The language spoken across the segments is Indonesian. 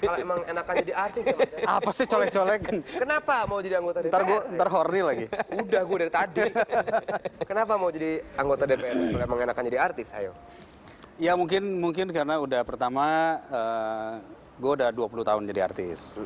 Kalau emang enakan jadi artis ya mas ya? Apa sih colek-colek? Kenapa mau jadi anggota DPR? Ntar horny lagi. Udah gue dari tadi. Kenapa mau jadi anggota DPR? Kalau emang enakan jadi artis, ayo. Ya mungkin karena udah pertama gue udah 20 tahun jadi artis.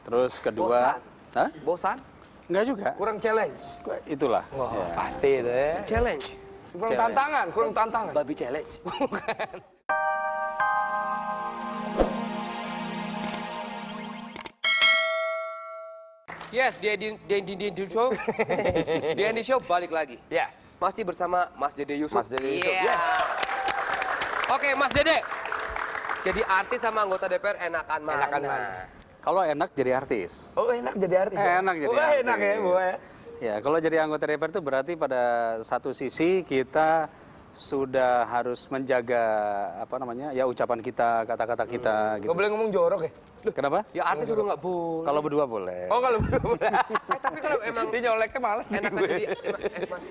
Terus kedua, hah? Bosan? Enggak juga. Kurang challenge. Itulah. Wah, Ya. pasti itu ya. Challenge? Kurang tantangan, kurang tantangan. Babi challenge? Yes, di show. Di show balik lagi. Yes. Masih bersama Mas Dede Yusuf. Mas Dede Yusuf, Yeah. yes. Oke, Mas Dede. Jadi artis sama anggota DPR enakan mana? Enakan mana? Kalau enak jadi artis. Oh, enak jadi artis. ya? Enak jadi Oh, artis. enak ya, Bu ya. Ya, kalau jadi anggota DPR itu berarti pada satu sisi kita sudah harus menjaga apa namanya ya ucapan kita, kata-kata kita gitu. Nggak boleh ngomong jorok ya? Kenapa? Ya artis juga nggak boleh. Kalau berdua boleh. Oh, kalau boleh. Tapi kalau emang Dia nyoleknya males nih enakan gue. jadi Mas.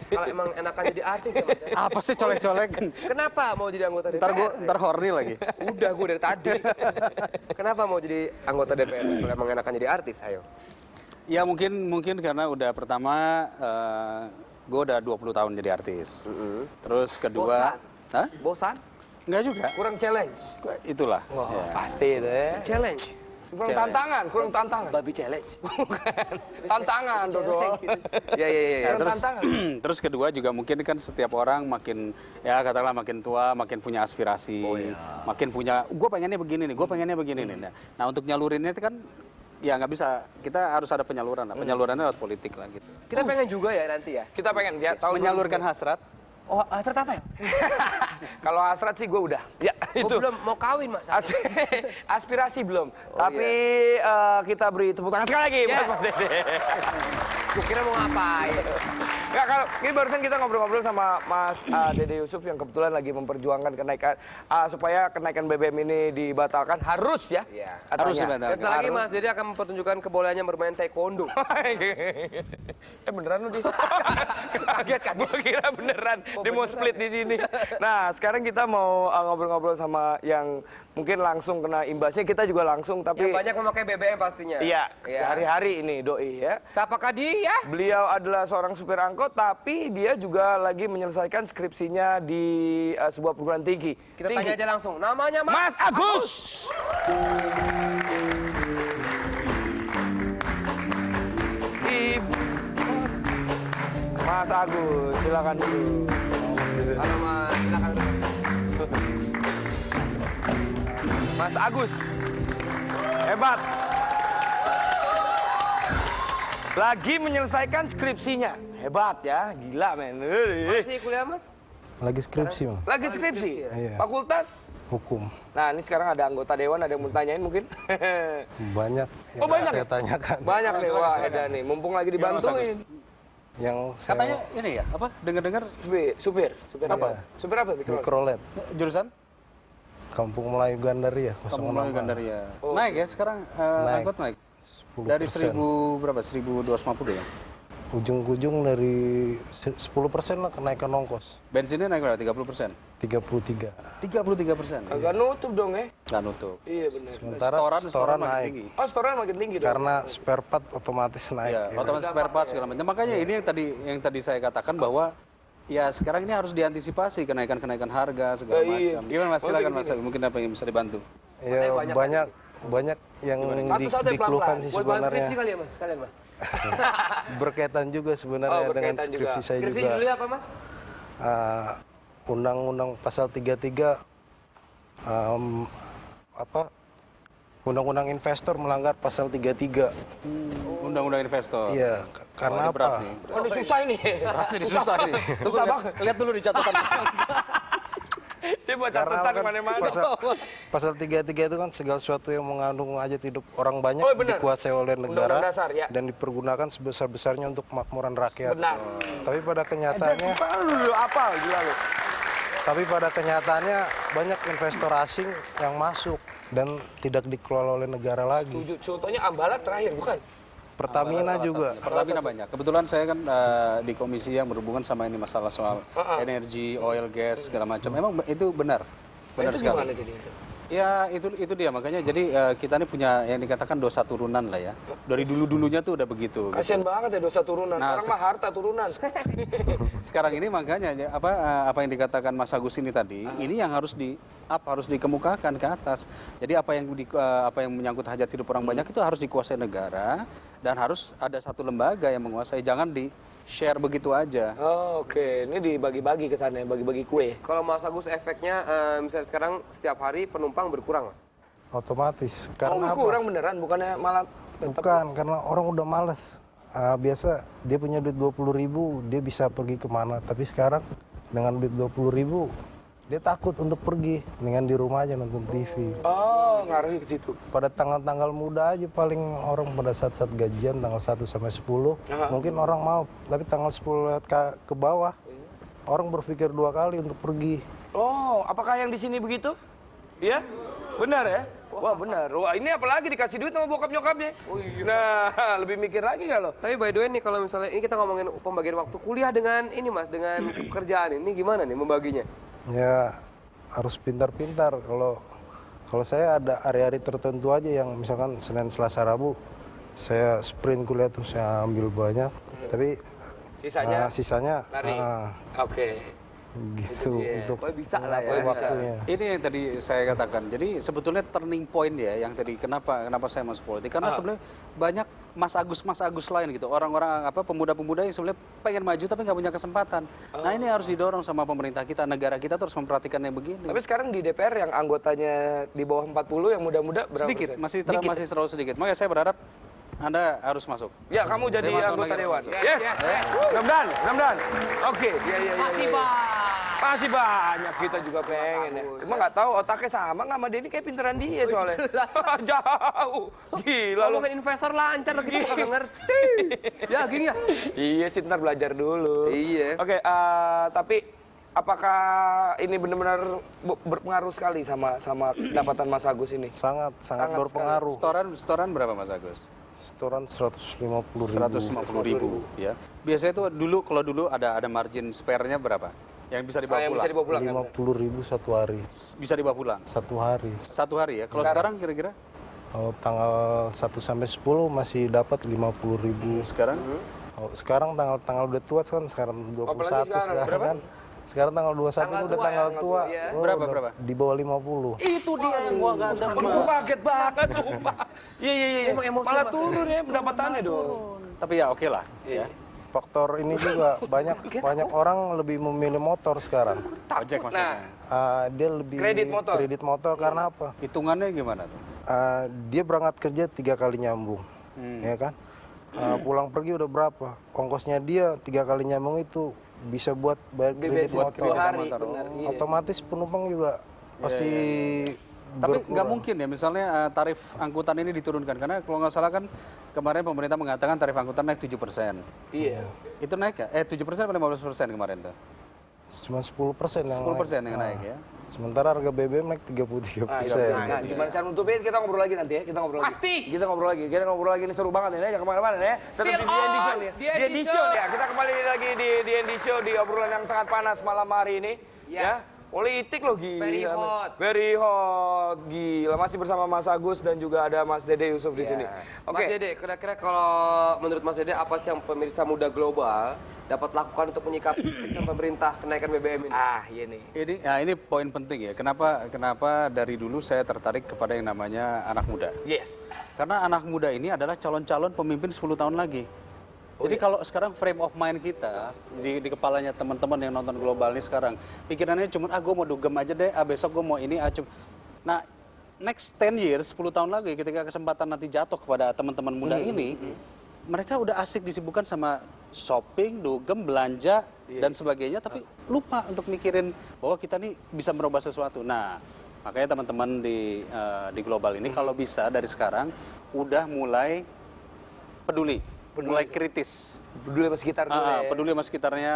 Kalau emang enakan jadi artis ya Mas ya? Apa sih colek-colek? Kenapa mau jadi anggota DPR? Ntar horny lagi. Udah gue dari tadi. Kenapa mau jadi anggota DPR? Kalau emang enakan jadi artis, ayo. Ya mungkin karena udah pertama gue udah 20 tahun jadi artis. Terus kedua, hah? Bosan? Enggak juga. Kurang challenge. Itulah. Wah, Ya. pasti itu ya. Challenge? Kurang Challenge. tantangan, kurang tantangan. Babi challenge? Tantangan, Dodol. Ya. Ya, Kurang terus tantangan. terus kedua juga mungkin kan setiap orang makin ya katakanlah makin tua makin punya aspirasi, makin punya gue pengennya begini nih, gue pengennya begini nih. Nah untuk nyalurinnya itu kan ya nggak bisa, kita harus ada penyaluran lah, penyalurannya lewat politik lah gitu. Kita pengen juga ya nanti ya? Kita pengen dia tahu Menyalurkan hasrat. Oh, hasrat apa ya? Kalau hasrat sih gue udah. Ya, Oh, itu. belum mau kawin Mas. Aspirasi belum. Tapi kita beri tepuk tangan sekali lagi buat Mas Dede. Gue kira mau ngapain? Nggak, kalau ini barusan kita ngobrol-ngobrol sama Mas Dede Yusuf yang kebetulan lagi memperjuangkan kenaikan supaya kenaikan BBM ini dibatalkan harus ya. Iya. Katanya. Harus dibatalkan. Dan setelah lagi Mas Dede akan mempertunjukkan kebolehannya bermain taekwondo. Beneran lu di? Kaget. Gue kira beneran. Oh, Dia mau beneran split ya? di sini. Nah, sekarang kita mau ngobrol-ngobrol sama yang mungkin langsung kena imbasnya. Kita juga langsung, tapi Yang banyak memakai BBM pastinya. iya, sehari-hari ini doi ya. Siapakah dia? Beliau adalah seorang supir angkot, tapi dia juga lagi menyelesaikan skripsinya di sebuah perguruan tinggi. Kita tanya aja langsung. Namanya Mas Agus. Mas Agus, silakan dulu. Halo Mas, silakan dulu. Mas Agus, hebat. Lagi menyelesaikan skripsinya, hebat ya, gila men. Masih kuliah Mas? Lagi skripsi, Bang. Lagi skripsi, Iya. fakultas. Hukum. Nah ini sekarang ada anggota dewan, ada yang mau tanyain mungkin? Banyak yang Oh, banyak saya ya? tanyakan. Banyak nih, wah Eda nih, mumpung lagi dibantuin. Yang saya Katanya ini ya apa? Dengar-dengar Supir apa? Iya. Supir apa? Mikrolet, jurusan Kampung Melayu Gandaria, Kampung Melayu 06. Gandaria. Oh. Naik ya sekarang angkot naik. 10%. Dari 1000 berapa? 1250 ya. Ujung-ujung dari 10% lah kenaikan ongkos. Bensinnya naik berapa? 30%. 33. 33%. Agak nutup dong ya? Nggak nutup. Iya benar. Sementara Setoran setoran makin naik. tinggi. Oh setoran makin tinggi dong? Karena spare part otomatis naik. Ya, ya. otomatis spare part segala macam. Makanya ini yang tadi saya katakan bahwa ya sekarang ini harus diantisipasi kenaikan harga segala Iya. macam. Gimana Mas? Masuk Silakan ke Mas. sini. Mungkin apa yang bisa dibantu? Ya, Banyak banyak yang Satu-satu ya, dikeluhkan pelan-pelan. sih Buat bahan skripsi sebenarnya. kali ya Mas? Sekalian Mas. Berkaitan juga sebenarnya Oh, dengan berkaitan juga. skripsi saya Skripsi juga. dulu apa Mas? Undang-undang pasal 33 Undang-undang investor melanggar pasal 33. Undang-undang investor. Iya, karena Wah, ini berat apa? nih. Oh, ini susah ini. Ini susah nih. Susah banget. Lihat dulu di catatan. Dia buat Karena catatan kan mana-mana. pasal 33 itu kan segala sesuatu yang mengandung hajat hidup orang banyak Oh, benar. dikuasai oleh negara Undang-undang dasar, ya. dan dipergunakan sebesar-besarnya untuk kemakmuran rakyat. Benar. Tapi pada kenyataannya, Lu apa gila lu? banyak investor asing yang masuk dan tidak dikelola oleh negara lagi. Setuju. Contohnya Ambalat terakhir bukan? Pertamina juga. Pertamina banyak. Kebetulan saya kan di komisi yang berhubungan sama ini masalah soal energi, oil, gas segala macam. Emang itu benar. Benar Itu sekali. gimana jadi itu? Ya itu dia makanya jadi kita ini punya yang dikatakan dosa turunan lah ya. Dari dulu-dulunya tuh udah begitu. Kasian banget ya dosa turunan. Nah, Orang mah harta turunan. Sekarang ini makanya apa yang dikatakan Mas Agus ini tadi, ini yang harus harus dikemukakan ke atas. Jadi apa yang menyangkut hajat hidup orang banyak itu harus dikuasai negara dan harus ada satu lembaga yang menguasai. Jangan di-share begitu aja. Oh, oke. Ini dibagi-bagi ke sana, bagi-bagi kue. Kalau Mas Agus efeknya misalnya sekarang setiap hari penumpang berkurang, Mas? Otomatis. Oh, Karena apa? kurang beneran, bukannya malah tetap. Bukan, karena orang udah males. Biasa dia punya duit 20.000, dia bisa pergi kemana. Tapi sekarang dengan duit 20.000, dia takut untuk pergi. Dengan di rumah aja nonton TV. Oh, ngaruhi ke situ. Pada tanggal-tanggal muda aja paling orang pada saat-saat gajian tanggal 1 sampai 10. Mungkin orang mau, tapi tanggal 10 lewat ke bawah, orang berpikir 2 kali untuk pergi. Oh, apakah yang di sini begitu? Iya? Benar ya? Wah, benar. Wah, ini apalagi dikasih duit sama bokap nyokapnya. Nah, lebih mikir lagi kalau. Tapi by the way nih kalau misalnya ini kita ngomongin pembagian waktu kuliah dengan ini Mas, dengan pekerjaan ini gimana nih membaginya? Ya harus pintar-pintar. Kalau saya ada hari-hari tertentu aja yang misalkan Senin, Selasa, Rabu, saya sprint kuliah tuh saya ambil banyak. Tapi sisanya lari. Oke. gitu untuk Oh, bisa lah ya. waktunya. Ini yang tadi saya katakan. Jadi sebetulnya turning point ya yang tadi kenapa saya masuk politik karena sebenarnya banyak Mas Agus lain gitu. Orang-orang pemuda-pemuda yang sebenarnya pengen maju tapi nggak punya kesempatan. Nah, ini harus didorong sama pemerintah kita, negara kita terus memperhatikan yang begini. Tapi sekarang di DPR yang anggotanya di bawah 40 yang muda-muda berapa Sedikit, persen? masih terlalu sedikit. Makanya saya berharap Anda harus masuk. Ya, kamu jadi 5 tahun anggota lagi dewan. harus masuk. Yes. Mudah-mudahan. Oke. Iya. Masih banyak kita juga pengen ya. Cuma nggak tahu otaknya sama nggak sama Denny kayak pinteran dia soalnya. Jauh. Gila lu. Ngomongin investor lancar kita nggak ngerti. Ya, gini ya. Iya sih, ntar belajar dulu. Iya. Oke, tapi apakah ini benar-benar berpengaruh sekali sama pendapatan Mas Agus ini? Sangat Sangat berpengaruh. Setoran berapa Mas Agus? Setoran 150.000. 150.000 ya. Biasanya itu kalau dulu ada margin spare-nya berapa? Yang bisa dibawa Yang pulang. bisa dibawa pulang kan? 50.000 satu hari. Bisa dibawa pulang. Satu hari. Satu hari ya. Kalau sekarang kira-kira? Kalau tanggal 1 sampai 10 masih dapat 50.000. Sekarang? Kalau sekarang tanggal udah tua kan sekarang 21 Apalagi sekarang, berapa? kan. Sekarang tanggal 21 Tanggal udah tua tanggal ya, tua. iya. Oh, Berapa, udah berapa? Di bawah 50. Itu dia yang gua nggak ada. Aku kaget banget, sumpah. Iya. Emang emosi, Malah Mas. turun ya pendapatannya dong. Tapi ya oke lah. Ya. Faktor ini juga banyak orang lebih memilih motor sekarang. Ojek maksudnya. Dia lebih Kredit motor. karena apa? Hitungannya gimana tuh? Dia berangkat kerja 3 kali nyambung, ya kan? Pulang pergi udah berapa? Ongkosnya dia 3 kali nyambung itu bisa buat bayar kredit Buat motor. 2 hari, motor. benar. Iya. Otomatis penumpang juga pasti Tapi nggak berkurang. mungkin ya, misalnya tarif angkutan ini diturunkan. Karena kalau nggak salah kan kemarin pemerintah mengatakan tarif angkutan naik 7%. Iya. Itu naik ya? 7% atau 15% kemarin tuh? Cuma 10% yang 10% naik. yang naik ya? Sementara harga BBM naik 33%. Nah, gimana cara nutupin? Kita ngobrol lagi nanti ya. Kita ngobrol lagi. Pasti. Kita ngobrol lagi. Ini seru banget nih. Jangan kemana-mana ya. Tetap Still di DND Show on. nih. DND DND Show ya. Kita kembali lagi di DND Show di obrolan yang sangat panas malam hari ini. Yes. Ya. Politik loh gila. Very hot. Very hot. Gila. Masih bersama Mas Agus dan juga ada Mas Dede Yusuf di sini. Oke. Mas Dede, kira-kira kalau menurut Mas Dede apa sih yang pemirsa muda global dapat lakukan untuk menyikapi pemerintah kenaikan BBM ini? Iya nih. Ini poin penting ya. Kenapa dari dulu saya tertarik kepada yang namanya anak muda? Yes. Karena anak muda ini adalah calon-calon pemimpin 10 tahun lagi. Jadi kalau sekarang frame of mind kita di kepalanya teman-teman yang nonton global ini sekarang, pikirannya cuma gue mau dugem aja deh, besok gue mau ini, Nah, next 10 years, 10 tahun lagi ketika kesempatan nanti jatuh kepada teman-teman muda ini, mereka udah asik disibukkan sama shopping, dugem, belanja dan sebagainya, tapi lupa untuk mikirin bahwa kita nih bisa merubah sesuatu. Nah, makanya teman-teman di global ini kalau bisa dari sekarang udah mulai peduli, mulai kritis. Peduli sama sekitar dulu ya. Peduli sama sekitarnya,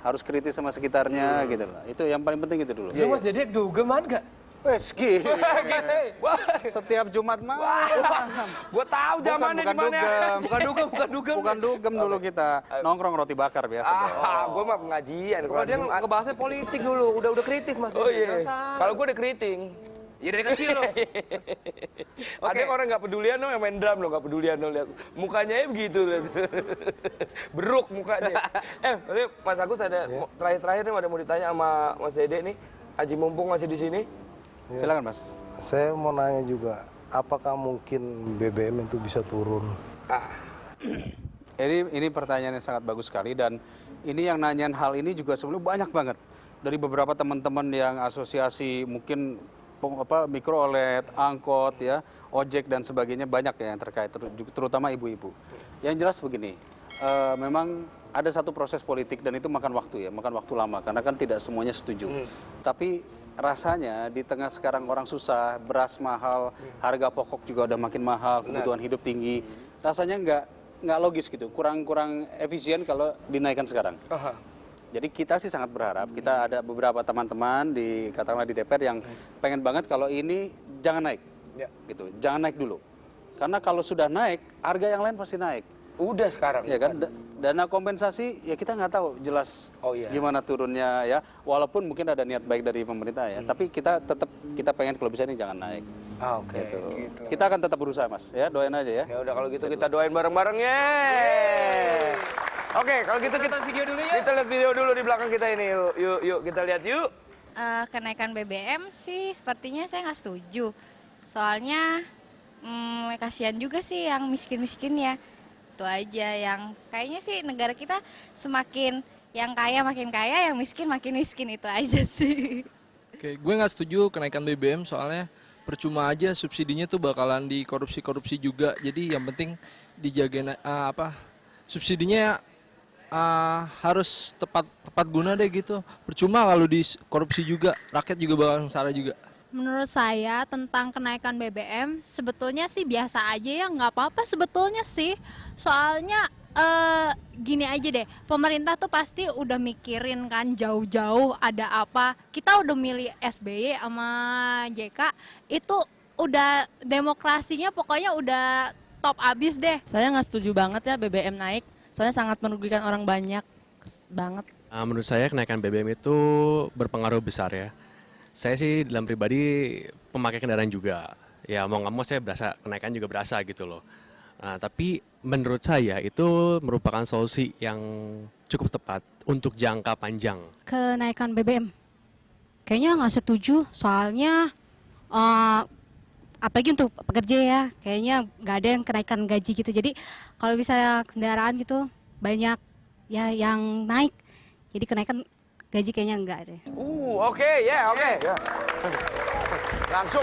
harus kritis sama sekitarnya gitu lah. Itu yang paling penting itu dulu. Lu Mas Dede dugeman nggak? Wes setiap Jumat malam. Gua tahu zamannya di mana. Bukan dugem dulu kita. Nongkrong roti bakar biasa. Gua mah pengajian. Kalau dia ngebahasnya politik dulu, udah kritis Mas Dede. Oh iya. Penasaran. Kalau gua udah keriting. Ya dari kecil loh. Ada orang nggak pedulian loh yang main drum loh, nggak pedulian loh, lihat mukanya begitu. Beruk mukanya. Mas Agus ada terakhir nih ada mau ditanya sama Mas Dede nih. Haji mumpung masih di sini. Silakan Mas. Saya mau nanya juga, apakah mungkin BBM itu bisa turun? Ini pertanyaan yang sangat bagus sekali dan ini yang nanyain hal ini juga sebelumnya banyak banget dari beberapa teman-teman yang asosiasi mungkin mikro OLED, angkot ya, ojek dan sebagainya banyak ya yang terkait terutama ibu-ibu. Yang jelas begini, memang ada satu proses politik dan itu makan waktu lama karena kan tidak semuanya setuju. Tapi rasanya di tengah sekarang orang susah, beras mahal, harga pokok juga udah makin mahal, kebutuhan hidup tinggi, rasanya nggak logis gitu, kurang efisien kalau dinaikkan sekarang. Jadi kita sih sangat berharap, kita ada beberapa teman-teman katakanlah di DPR yang pengen banget kalau ini jangan naik, gitu, jangan naik dulu. Karena kalau sudah naik, harga yang lain pasti naik. Udah sekarang. Ya kan, dana kompensasi ya kita nggak tahu jelas gimana turunnya ya. Walaupun mungkin ada niat baik dari pemerintah ya, tapi kita pengen kalau bisa ini jangan naik. Oke. Gitu. Kita akan tetap berusaha Mas, ya doain aja ya. Ya udah kalau gitu kita doain bareng-bareng ya. Oke, kalau gitu kita video dulu ya. Kita lihat video dulu di belakang kita ini. Yuk kita lihat yuk. Kenaikan BBM sih sepertinya saya nggak setuju. Soalnya kasihan juga sih yang miskin-miskin ya. Itu aja yang kayaknya sih negara kita semakin yang kaya makin kaya, yang miskin makin miskin, itu aja sih. Oke, gue nggak setuju kenaikan BBM soalnya percuma aja, subsidinya tuh bakalan dikorupsi juga. Jadi yang penting dijaga subsidinya harus tepat guna deh gitu. Percuma kalau dikorupsi juga, rakyat juga bakal sengsara juga. Menurut saya tentang kenaikan BBM sebetulnya sih biasa aja ya, nggak apa-apa sebetulnya sih. Soalnya gini aja deh, pemerintah tuh pasti udah mikirin kan jauh-jauh ada apa. Kita udah milih SBY sama JK, itu udah demokrasinya pokoknya udah top abis deh. Saya nggak setuju banget ya BBM naik, soalnya sangat merugikan orang banyak banget. Menurut saya kenaikan BBM itu berpengaruh besar ya. Saya sih dalam pribadi pemakai kendaraan juga. Ya mau nggak mau saya berasa, kenaikan juga berasa gitu loh. Tapi menurut saya itu merupakan solusi yang cukup tepat untuk jangka panjang. Kenaikan BBM, kayaknya nggak setuju soalnya apalagi untuk pekerja ya, kayaknya nggak ada yang kenaikan gaji gitu. Jadi kalau bisa kendaraan gitu banyak ya yang naik, jadi kenaikan gaji kayaknya enggak deh. Oke. Langsung.